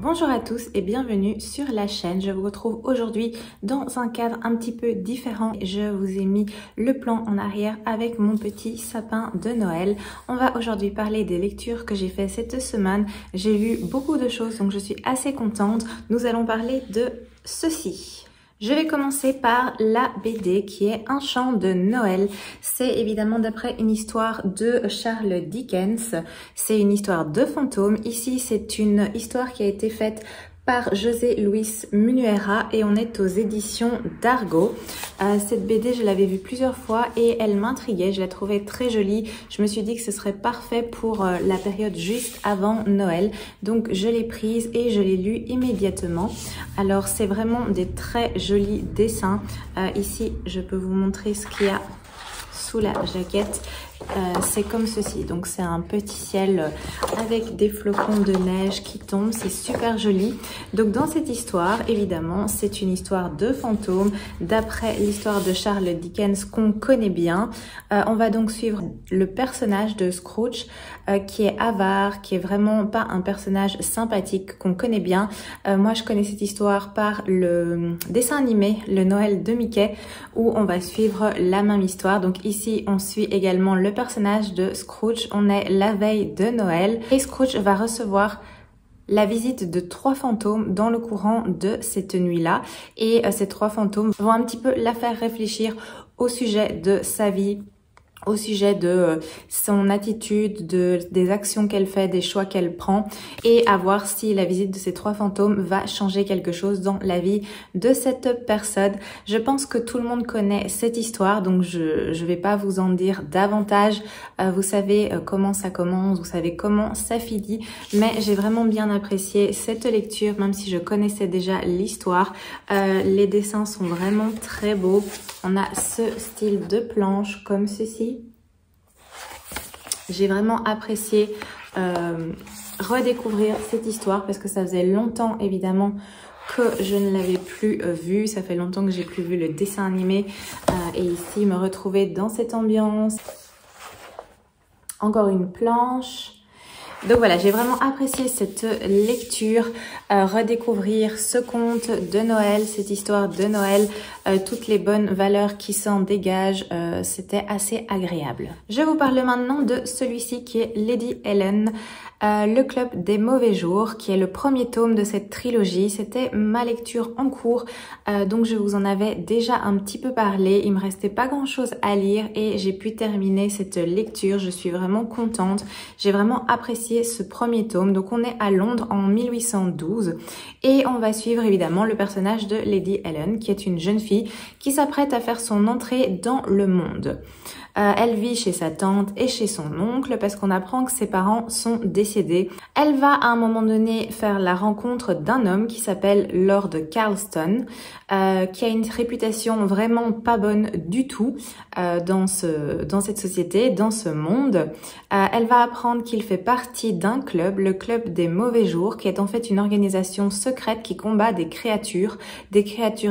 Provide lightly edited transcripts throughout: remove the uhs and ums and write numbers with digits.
Bonjour à tous et bienvenue sur la chaîne. Je vous retrouve aujourd'hui dans un cadre un petit peu différent. Je vous ai mis le plan en arrière avec mon petit sapin de Noël. On va aujourd'hui parler des lectures que j'ai fait cette semaine. J'ai vu beaucoup de choses donc je suis assez contente. Nous allons parler de ceci. Je vais commencer par la BD qui est Un chant de Noël. C'est évidemment d'après une histoire de Charles Dickens. C'est une histoire de fantôme. Ici, c'est une histoire qui a été faite par José Luis Munuera et on est aux éditions d'Argo. Cette BD, je l'avais vue plusieurs fois et elle m'intriguait. Je la trouvais très jolie. Je me suis dit que ce serait parfait pour la période juste avant Noël. Donc, je l'ai prise et je l'ai lue immédiatement. Alors, c'est vraiment des très jolis dessins. Ici, je peux vous montrer ce qu'il y a sous la jaquette. C'est comme ceci, donc c'est un petit ciel avec des flocons de neige qui tombent, c'est super joli. Donc dans cette histoire, évidemment, c'est une histoire de fantôme d'après l'histoire de Charles Dickens qu'on connaît bien. On va donc suivre le personnage de Scrooge qui est avare, qui est vraiment pas un personnage sympathique qu'on connaît bien. Moi je connais cette histoire par le dessin animé, le Noël de Mickey, où on va suivre la même histoire. Donc ici on suit également le personnage de Scrooge. On est la veille de Noël et Scrooge va recevoir la visite de 3 fantômes dans le courant de cette nuit-là. Et ces 3 fantômes vont un petit peu la faire réfléchir au sujet de sa vie, au sujet de son attitude, des actions qu'elle fait, des choix qu'elle prend et à voir si la visite de ces 3 fantômes va changer quelque chose dans la vie de cette personne. Je pense que tout le monde connaît cette histoire donc je vais pas vous en dire davantage. Vous savez comment ça commence, vous savez comment ça finit, mais j'ai vraiment bien apprécié cette lecture même si je connaissais déjà l'histoire. Les dessins sont vraiment très beaux. On a ce style de planche comme ceci. J'ai vraiment apprécié redécouvrir cette histoire parce que ça faisait longtemps évidemment que je ne l'avais plus vue. Ça fait longtemps que j'ai plus vu le dessin animé et ici me retrouver dans cette ambiance. Encore une planche. Donc voilà, j'ai vraiment apprécié cette lecture, redécouvrir ce conte de Noël, cette histoire de Noël, toutes les bonnes valeurs qui s'en dégagent, c'était assez agréable. Je vous parle maintenant de celui-ci qui est Lady Helen, le club des mauvais jours, qui est le premier tome de cette trilogie. C'était ma lecture en cours, donc je vous en avais déjà un petit peu parlé. Il me restait pas grand chose à lire et j'ai pu terminer cette lecture. Je suis vraiment contente. J'ai vraiment apprécié ce premier tome. Donc on est à Londres en 1812 et on va suivre évidemment le personnage de Lady Helen, qui est une jeune fille qui s'apprête à faire son entrée dans le monde. Elle vit chez sa tante et chez son oncle parce qu'on apprend que ses parents sont décédés. Elle va à un moment donné faire la rencontre d'un homme qui s'appelle Lord Carlston, qui a une réputation vraiment pas bonne du tout dans cette société, dans ce monde. Elle va apprendre qu'il fait partie d'un club, le club des mauvais jours, qui est en fait une organisation secrète qui combat des créatures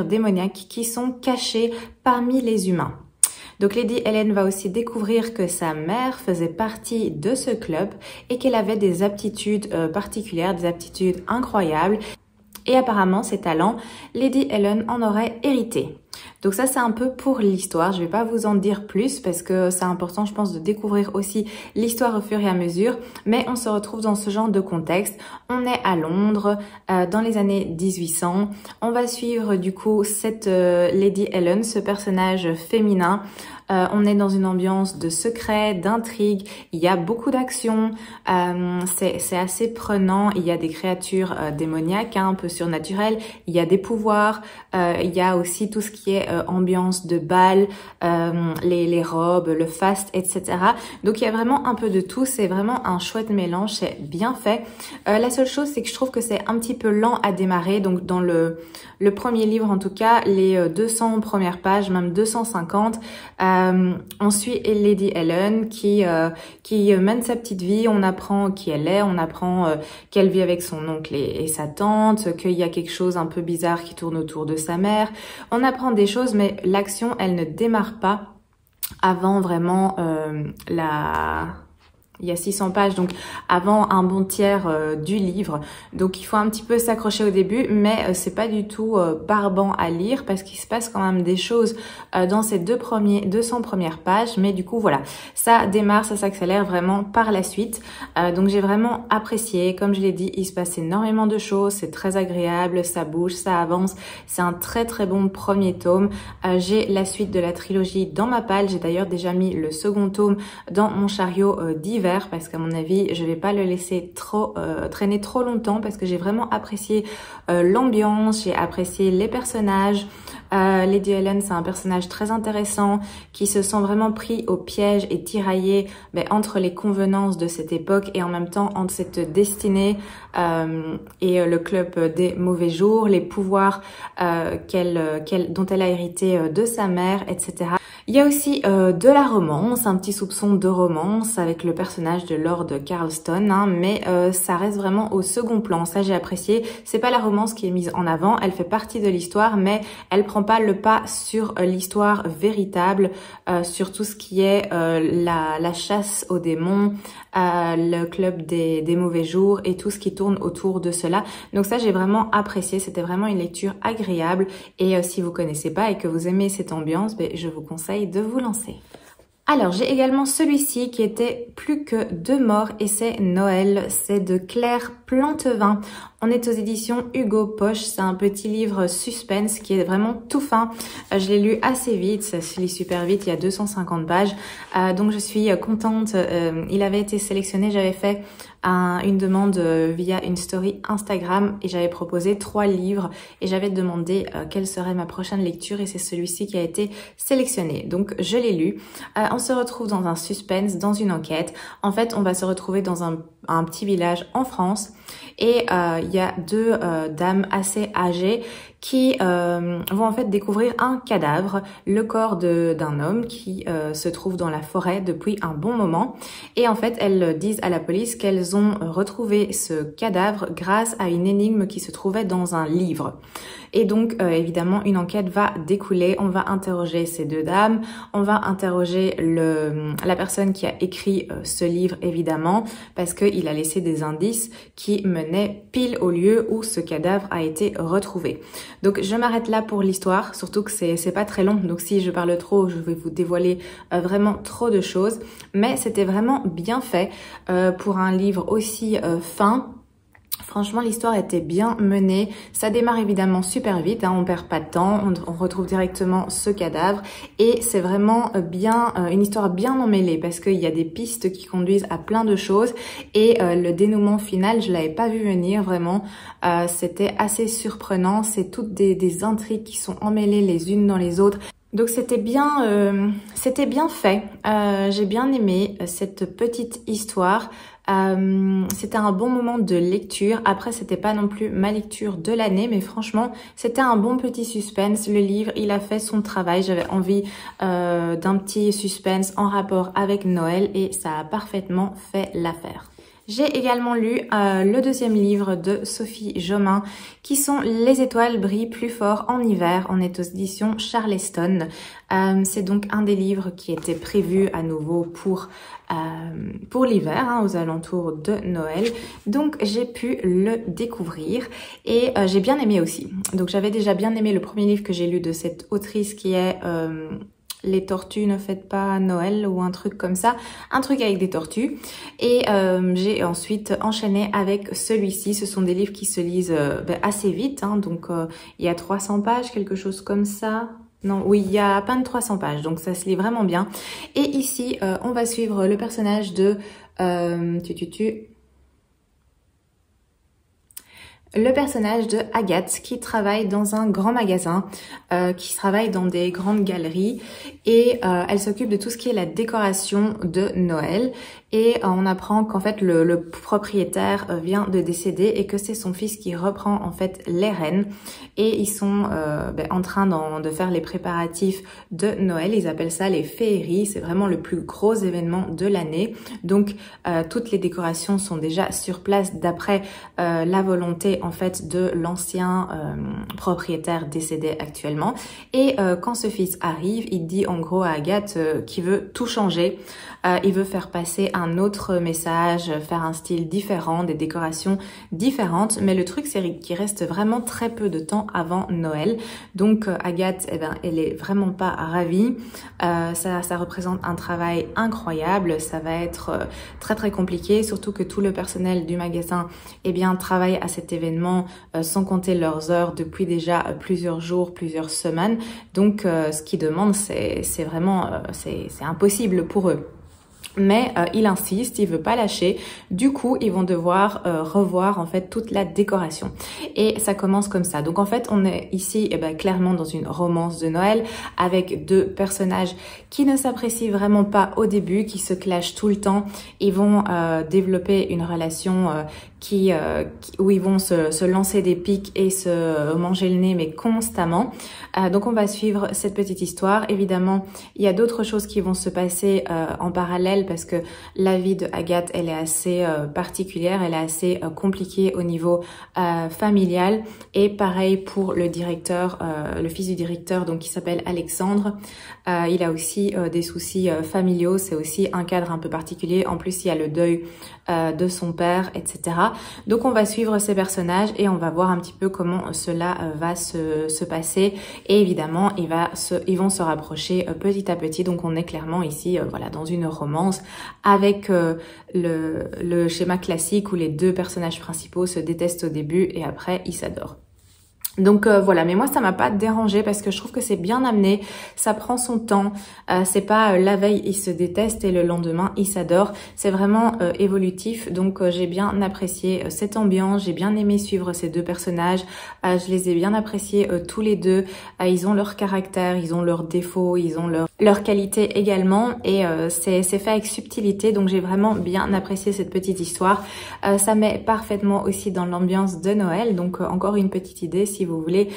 démoniaques qui sont cachées parmi les humains. Donc Lady Helen va aussi découvrir que sa mère faisait partie de ce club et qu'elle avait des aptitudes particulières, des aptitudes incroyables. Et apparemment, ses talents, Lady Helen en aurait hérité. Donc ça, c'est un peu pour l'histoire. Je vais pas vous en dire plus parce que c'est important, je pense, de découvrir aussi l'histoire au fur et à mesure. Mais on se retrouve dans ce genre de contexte. On est à Londres, dans les années 1800. On va suivre du coup cette Lady Helen, ce personnage féminin. On est dans une ambiance de secret, d'intrigue. Il y a beaucoup d'action. C'est assez prenant. Il y a des créatures démoniaques, un peu surnaturelles. Il y a des pouvoirs. Il y a aussi tout ce qui est ambiance de bal, les robes, le faste, etc. Donc il y a vraiment un peu de tout. C'est vraiment un chouette mélange. C'est bien fait. La seule chose, c'est que je trouve que c'est un petit peu lent à démarrer. Donc dans le premier livre, en tout cas, les 200 premières pages, même 250, on suit Lady Helen qui mène sa petite vie. On apprend qui elle est, on apprend qu'elle vit avec son oncle et sa tante, qu'il y a quelque chose un peu bizarre qui tourne autour de sa mère. On apprend des choses, mais l'action, elle ne démarre pas avant vraiment il y a 600 pages, donc avant un bon tiers du livre. Donc il faut un petit peu s'accrocher au début, mais c'est pas du tout barbant à lire parce qu'il se passe quand même des choses dans ces 200 premières pages. Mais du coup voilà, ça démarre, ça s'accélère vraiment par la suite. Donc j'ai vraiment apprécié. Comme je l'ai dit, il se passe énormément de choses, c'est très agréable, ça bouge, ça avance. C'est un très très bon premier tome. J'ai la suite de la trilogie dans ma palle. J'ai d'ailleurs déjà mis le second tome dans mon chariot d'hiver, parce qu'à mon avis je vais pas le laisser traîner trop longtemps, parce que j'ai vraiment apprécié l'ambiance, j'ai apprécié les personnages. Lady Helen, c'est un personnage très intéressant qui se sent vraiment pris au piège et tiraillé entre les convenances de cette époque et en même temps entre cette destinée et le club des mauvais jours, les pouvoirs dont elle a hérité de sa mère, etc. Il y a aussi de la romance, un petit soupçon de romance avec le personnage de Lord Carlston, hein, mais ça reste vraiment au second plan. Ça, j'ai apprécié. C'est pas la romance qui est mise en avant, elle fait partie de l'histoire, mais elle prend pas le pas sur l'histoire véritable, sur tout ce qui est la chasse aux démons, le club des mauvais jours et tout ce qui tourne autour de cela. Donc ça, j'ai vraiment apprécié. C'était vraiment une lecture agréable. Et si vous connaissez pas et que vous aimez cette ambiance, je vous conseille de vous lancer. Alors, j'ai également celui-ci qui était Plus que deux morts et c'est Noël. C'est de Claire Plantevin. On est aux éditions Hugo Poche. C'est un petit livre suspense qui est vraiment tout fin. Je l'ai lu assez vite, ça se lit super vite, il y a 250 pages. Donc je suis contente. Il avait été sélectionné, j'avais fait une demande via une story Instagram et j'avais proposé 3 livres et j'avais demandé quelle serait ma prochaine lecture et c'est celui-ci qui a été sélectionné. Donc je l'ai lu. On se retrouve dans un suspense, dans une enquête. En fait, on va se retrouver dans un petit village en France et il y a 2 dames assez âgées qui vont en fait découvrir un cadavre, le corps d'un homme qui se trouve dans la forêt depuis un bon moment. Et en fait, elles disent à la police qu'elles ont retrouvé ce cadavre grâce à une énigme qui se trouvait dans un livre. Et donc, évidemment, une enquête va découler. On va interroger ces 2 dames. On va interroger la personne qui a écrit ce livre, évidemment, parce qu'il a laissé des indices qui menaient pile au lieu où ce cadavre a été retrouvé. Donc, je m'arrête là pour l'histoire, surtout que c'est pas très long. Donc, si je parle trop, je vais vous dévoiler vraiment trop de choses. Mais c'était vraiment bien fait pour un livre aussi fin. Franchement, l'histoire était bien menée. Ça démarre évidemment super vite, hein, on perd pas de temps, on retrouve directement ce cadavre et c'est vraiment bien une histoire bien emmêlée parce qu'il y a des pistes qui conduisent à plein de choses et le dénouement final, je l'avais pas vu venir vraiment. C'était assez surprenant, c'est toutes des intrigues qui sont emmêlées les unes dans les autres. Donc c'était bien fait. J'ai bien aimé cette petite histoire. C'était un bon moment de lecture. Après, c'était pas non plus ma lecture de l'année, mais franchement, c'était un bon petit suspense. Le livre, il a fait son travail. J'avais envie d'un petit suspense en rapport avec Noël et ça a parfaitement fait l'affaire. J'ai également lu le 2e livre de Sophie Jomain qui sont Les étoiles brillent plus fort en hiver. On est aux éditions Charleston. C'est donc un des livres qui était prévu à nouveau pour l'hiver, hein, aux alentours de Noël. Donc j'ai pu le découvrir et j'ai bien aimé aussi. Donc j'avais déjà bien aimé le premier livre que j'ai lu de cette autrice qui est... Les tortues ne fêtent pas Noël ou un truc comme ça, un truc avec des tortues. Et j'ai ensuite enchaîné avec celui-ci. Ce sont des livres qui se lisent assez vite, hein, donc il y a 300 pages, quelque chose comme ça. Non, oui, il y a à peine 300 pages, donc ça se lit vraiment bien. Et ici, on va suivre le personnage de... Le personnage de Agathe qui travaille dans un grand magasin, qui travaille dans des grandes galeries et elle s'occupe de tout ce qui est la décoration de Noël et on apprend qu'en fait le propriétaire vient de décéder et que c'est son fils qui reprend en fait les rênes et ils sont en train de faire les préparatifs de Noël. Ils appellent ça les féeries, c'est vraiment le plus gros événement de l'année. Donc toutes les décorations sont déjà sur place d'après la volonté en fait de l'ancien propriétaire décédé actuellement. Et quand ce fils arrive, il dit en gros à Agathe qu'il veut tout changer. Il veut faire passer un autre message, faire un style différent, des décorations différentes. Mais le truc, c'est qu'il reste vraiment très peu de temps avant Noël. Donc Agathe, eh ben, elle est vraiment pas ravie. Ça représente un travail incroyable. Ça va être très très compliqué, surtout que tout le personnel du magasin eh bien, travaille à cet événement sans compter leurs heures depuis déjà plusieurs jours, plusieurs semaines. Donc ce qu'ils demandent, c'est vraiment c'est impossible pour eux. Mais il insiste, il veut pas lâcher. Du coup, ils vont devoir revoir en fait toute la décoration. Et ça commence comme ça. Donc en fait, on est ici clairement dans une romance de Noël avec deux personnages qui ne s'apprécient vraiment pas au début, qui se clashent tout le temps. Ils vont développer une relation où ils vont se lancer des pics et se manger le nez, mais constamment. Donc on va suivre cette petite histoire. Évidemment, il y a d'autres choses qui vont se passer en parallèle parce que la vie de Agathe, elle est assez particulière, elle est assez compliquée au niveau familial. Et pareil pour le directeur, le fils du directeur, donc qui s'appelle Alexandre. Il a aussi des soucis familiaux, c'est aussi un cadre un peu particulier. En plus, il y a le deuil de son père, etc. Donc on va suivre ces personnages et on va voir un petit peu comment cela va se passer. Et évidemment, ils vont se rapprocher petit à petit. Donc on est clairement ici voilà, dans une romance avec le schéma classique où les deux personnages principaux se détestent au début et après ils s'adorent. Donc voilà, mais moi ça m'a pas dérangé parce que je trouve que c'est bien amené, ça prend son temps, c'est pas la veille ils se détestent et le lendemain ils s'adorent, c'est vraiment évolutif. Donc j'ai bien apprécié cette ambiance, j'ai bien aimé suivre ces deux personnages, je les ai bien appréciés tous les deux, ils ont leur caractère, ils ont leurs défauts, ils ont leurs qualités également et c'est fait avec subtilité, donc j'ai vraiment bien apprécié cette petite histoire. Ça met parfaitement aussi dans l'ambiance de Noël, donc encore une petite idée si vous voulez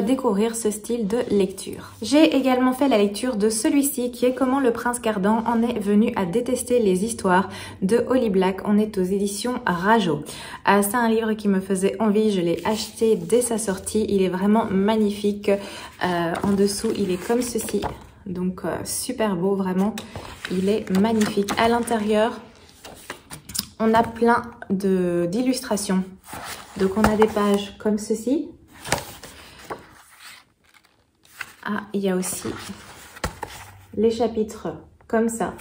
découvrir ce style de lecture. J'ai également fait la lecture de celui-ci qui est Comment le prince Cardan en est venu à détester les histoires de Holly Black. On est aux éditions Rajo. C'est un livre qui me faisait envie, je l'ai acheté dès sa sortie, il est vraiment magnifique. En dessous il est comme ceci, donc super beau vraiment, il est magnifique. À l'intérieur on a plein d'illustrations, donc on a des pages comme ceci. Ah, il y a aussi les chapitres comme ça,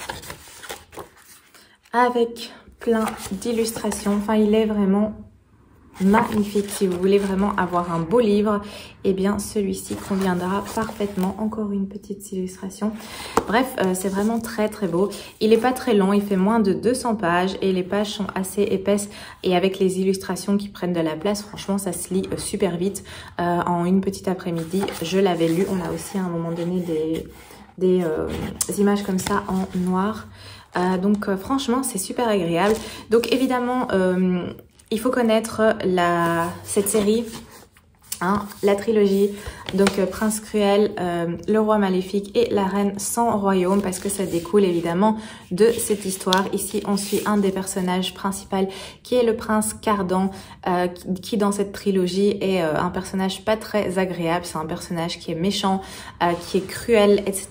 avec plein d'illustrations. Enfin, il est vraiment magnifique. Si vous voulez vraiment avoir un beau livre, eh bien celui-ci conviendra parfaitement. Encore une petite illustration. Bref, c'est vraiment très très beau. Il n'est pas très long, il fait moins de 200 pages et les pages sont assez épaisses et avec les illustrations qui prennent de la place, franchement ça se lit super vite. En une petite après-midi, je l'avais lu. On a aussi à un moment donné des images comme ça en noir. Donc franchement c'est super agréable. Donc évidemment il faut connaître cette série, hein, la trilogie, donc Prince Cruel, le roi maléfique et la reine sans royaume, parce que ça découle évidemment de cette histoire. Ici on suit un des personnages principaux qui est le prince Cardan, qui dans cette trilogie est un personnage pas très agréable, c'est un personnage qui est méchant, qui est cruel, etc.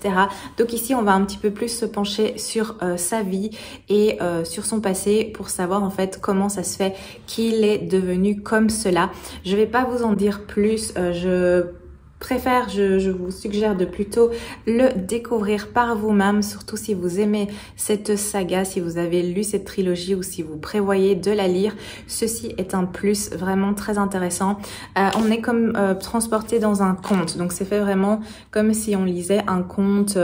Donc ici on va un petit peu plus se pencher sur sa vie et sur son passé pour savoir en fait comment ça se fait qu'il est devenu comme cela. Je vais pas vous en dire plus, je vous suggère de plutôt le découvrir par vous-même, surtout si vous aimez cette saga, si vous avez lu cette trilogie ou si vous prévoyez de la lire. Ceci est un plus vraiment très intéressant. On est comme transporté dans un conte, donc c'est fait vraiment comme si on lisait un conte,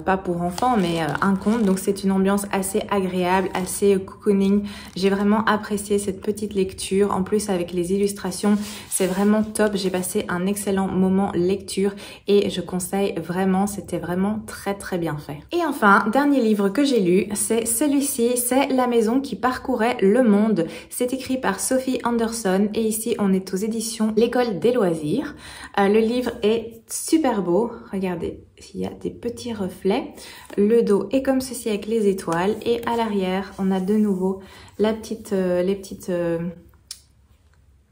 pas pour enfants, mais un conte. Donc c'est une ambiance assez agréable, assez cocooning. J'ai vraiment apprécié cette petite lecture. En plus avec les illustrations, c'est vraiment top. J'ai passé un excellent moment lecture et je conseille vraiment, c'était vraiment très très bien fait. Et enfin, dernier livre que j'ai lu, c'est celui-ci, c'est La maison qui parcourait le monde. C'est écrit par Sophie Anderson et ici on est aux éditions L'École des loisirs. Le livre est super beau, regardez, il y a des petits reflets. Le dos est comme ceci avec les étoiles et à l'arrière on a de nouveau les petites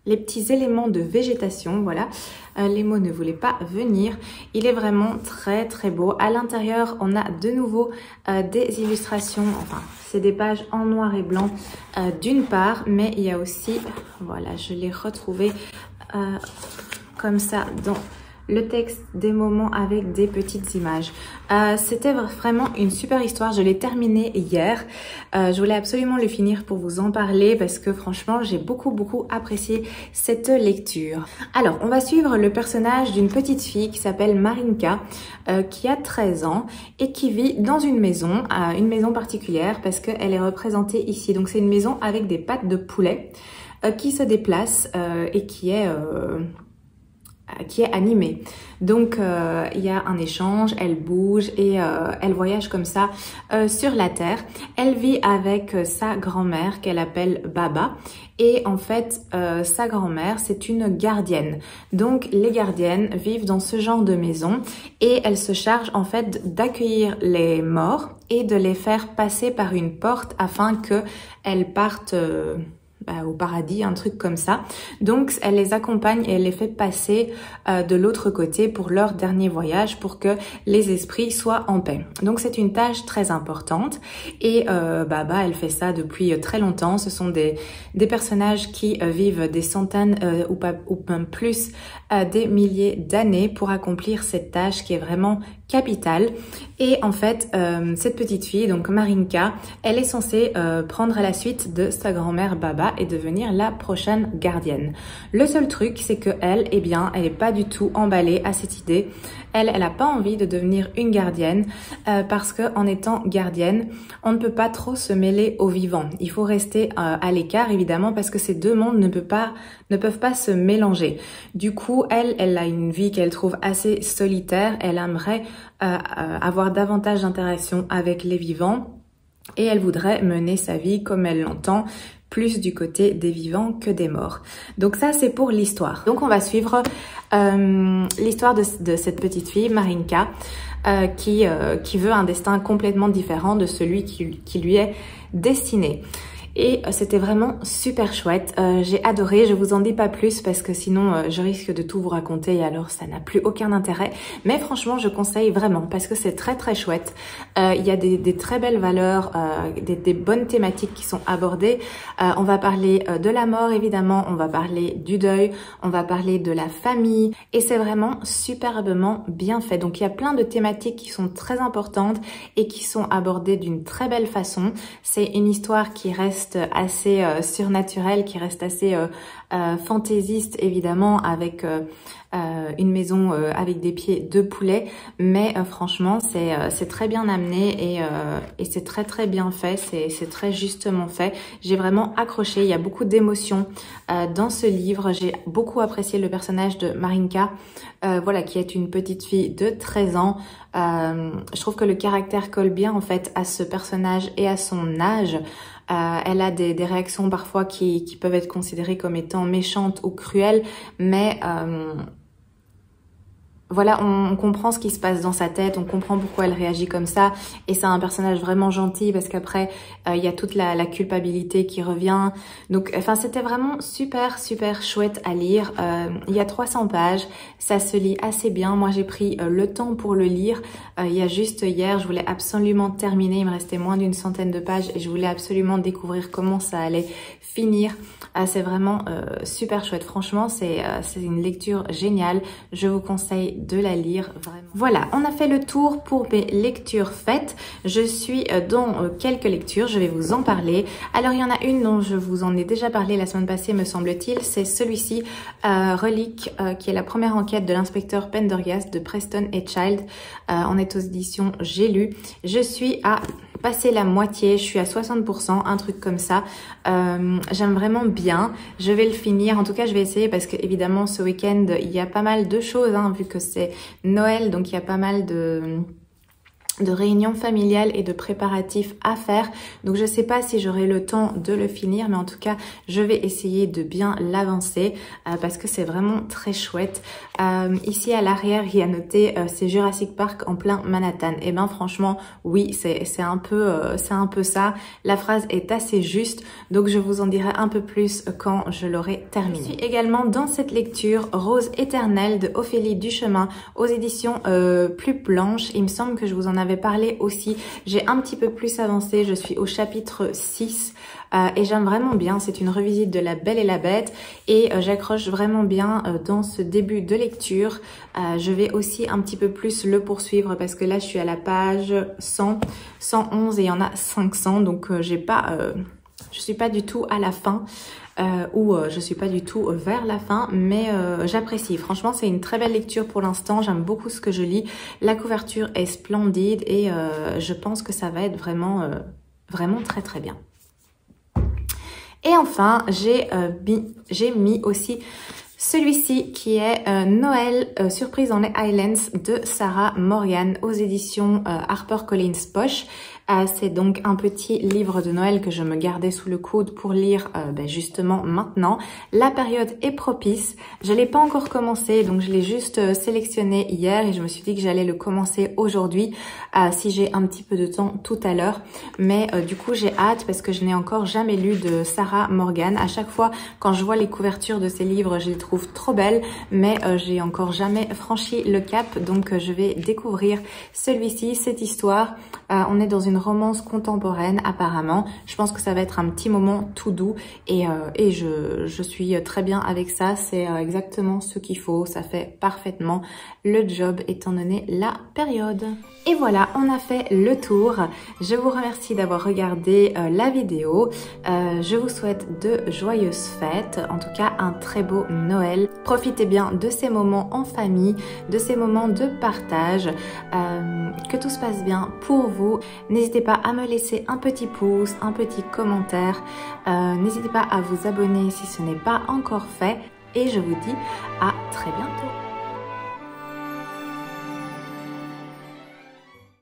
les petits éléments de végétation, voilà. Les mots ne voulaient pas venir. Il est vraiment très très beau. À l'intérieur, on a de nouveau des illustrations, enfin, c'est des pages en noir et blanc d'une part, mais il y a aussi, voilà, je l'ai retrouvé comme ça dans le texte, des moments avec des petites images. C'était vraiment une super histoire. Je l'ai terminé hier. Je voulais absolument le finir pour vous en parler parce que franchement, j'ai beaucoup apprécié cette lecture. Alors, on va suivre le personnage d'une petite fille qui s'appelle Marinka, qui a 13 ans et qui vit dans une maison particulière parce qu'elle est représentée ici. Donc, c'est une maison avec des pattes de poulet qui se déplacent et qui est animée. Donc il y a un échange, elle bouge et elle voyage comme ça sur la terre. Elle vit avec sa grand-mère qu'elle appelle Baba et en fait sa grand-mère c'est une gardienne. Donc les gardiennes vivent dans ce genre de maison et elles se chargent en fait d'accueillir les morts et de les faire passer par une porte afin que elles partent au paradis, un truc comme ça. Donc elle les accompagne et elle les fait passer de l'autre côté pour leur dernier voyage pour que les esprits soient en paix. Donc c'est une tâche très importante et Baba elle fait ça depuis très longtemps. Ce sont des personnages qui vivent des centaines ou même plus des milliers d'années pour accomplir cette tâche qui est vraiment capitale. Et en fait cette petite fille, donc Marinka, elle est censée prendre la suite de sa grand-mère Baba et devenir la prochaine gardienne. Le seul truc, c'est que elle, eh bien, elle est pas du tout emballée à cette idée. Elle a pas envie de devenir une gardienne parce que en étant gardienne, on ne peut pas trop se mêler aux vivants. Il faut rester à l'écart évidemment parce que ces deux mondes ne peuvent pas se mélanger. Du coup, elle a une vie qu'elle trouve assez solitaire. Elle aimerait avoir davantage d'interaction avec les vivants et elle voudrait mener sa vie comme elle l'entend, plus du côté des vivants que des morts. Donc ça, c'est pour l'histoire. Donc on va suivre l'histoire de cette petite fille, Marinka, qui veut un destin complètement différent de celui qui lui est destiné. Et c'était vraiment super chouette. J'ai adoré. Je vous en dis pas plus parce que sinon je risque de tout vous raconter et alors ça n'a plus aucun intérêt. Mais franchement, je conseille vraiment parce que c'est très très chouette. Il y a des très belles valeurs, des bonnes thématiques qui sont abordées. On va parler de la mort évidemment, on va parler du deuil, on va parler de la famille et c'est vraiment superbement bien fait. Donc il y a plein de thématiques qui sont très importantes et qui sont abordées d'une très belle façon. C'est une histoire qui reste assez surnaturelle, qui reste assez fantaisiste évidemment avec une maison avec des pieds de poulet, mais franchement c'est très bien amené et c'est très très bien fait, c'est très justement fait. J'ai vraiment accroché, il y a beaucoup d'émotions dans ce livre. J'ai beaucoup apprécié le personnage de Marinka, voilà, qui est une petite fille de 13 ans. Je trouve que le caractère colle bien en fait à ce personnage et à son âge. Elle a des réactions parfois qui peuvent être considérées comme étant méchantes ou cruelles, mais voilà, on comprend ce qui se passe dans sa tête, on comprend pourquoi elle réagit comme ça, et c'est un personnage vraiment gentil parce qu'après il y a toute la culpabilité qui revient. Donc enfin c'était vraiment super chouette à lire. Il y a 300 pages, ça se lit assez bien. Moi j'ai pris le temps pour le lire. Il y a juste hier, je voulais absolument terminer, il me restait moins d'une centaine de pages et je voulais absolument découvrir comment ça allait finir. C'est vraiment super chouette, franchement c'est une lecture géniale, je vous conseille de la lire vraiment. Voilà, on a fait le tour pour mes lectures faites. Je suis dans quelques lectures, je vais vous en parler. Alors il y en a une dont je vous en ai déjà parlé la semaine passée me semble-t-il, c'est celui-ci, Relique, qui est la première enquête de l'inspecteur Pendergast de Preston et Child. On est aux éditions J'ai lu. Je suis à passer la moitié, je suis à 60%, un truc comme ça. J'aime vraiment bien, je vais le finir, en tout cas je vais essayer parce que évidemment ce week-end il y a pas mal de choses, hein, vu que c'est Noël, donc il y a pas mal de de réunions familiales et de préparatifs à faire. Donc je sais pas si j'aurai le temps de le finir, mais en tout cas je vais essayer de bien l'avancer parce que c'est vraiment très chouette. Ici à l'arrière il y a noté c'est Jurassic Park en plein Manhattan. Et ben franchement oui, c'est un peu ça. La phrase est assez juste, donc je vous en dirai un peu plus quand je l'aurai terminé. Je suis également dans cette lecture Rose éternelle de Ophélie Duchemin aux éditions Plus Blanches. Il me semble que je vous en avais parlé aussi. J'ai un petit peu plus avancé, je suis au chapitre 6 et j'aime vraiment bien. C'est une revisite de La Belle et la Bête et j'accroche vraiment bien dans ce début de lecture. Je vais aussi un petit peu plus le poursuivre parce que là je suis à la page 100, 111 et il y en a 500, donc je suis pas du tout à la fin. Je suis pas du tout vers la fin, mais j'apprécie. Franchement, c'est une très belle lecture pour l'instant. J'aime beaucoup ce que je lis. La couverture est splendide et je pense que ça va être vraiment très très bien. Et enfin, j'ai mis aussi celui-ci qui est Noël Surprise dans les Highlands de Sarah Morgan aux éditions HarperCollins Poche. C'est donc un petit livre de Noël que je me gardais sous le coude pour lire justement maintenant. La période est propice. Je l'ai pas encore commencé, donc je l'ai juste sélectionné hier et je me suis dit que j'allais le commencer aujourd'hui si j'ai un petit peu de temps tout à l'heure. Mais du coup j'ai hâte parce que je n'ai encore jamais lu de Sarah Morgan. À chaque fois quand je vois les couvertures de ces livres, je les trouve trop belles, mais j'ai encore jamais franchi le cap, donc je vais découvrir celui-ci, cette histoire. On est dans une romance contemporaine apparemment. Je pense que ça va être un petit moment tout doux et je suis très bien avec ça. C'est exactement ce qu'il faut. Ça fait parfaitement le job étant donné la période. Et voilà, on a fait le tour. Je vous remercie d'avoir regardé la vidéo. Je vous souhaite de joyeuses fêtes, en tout cas un très beau Noël. Profitez bien de ces moments en famille, de ces moments de partage. Que tout se passe bien pour vous. N'hésitez pas à me laisser un petit pouce, un petit commentaire. N'hésitez pas à vous abonner si ce n'est pas encore fait. Et je vous dis à très bientôt.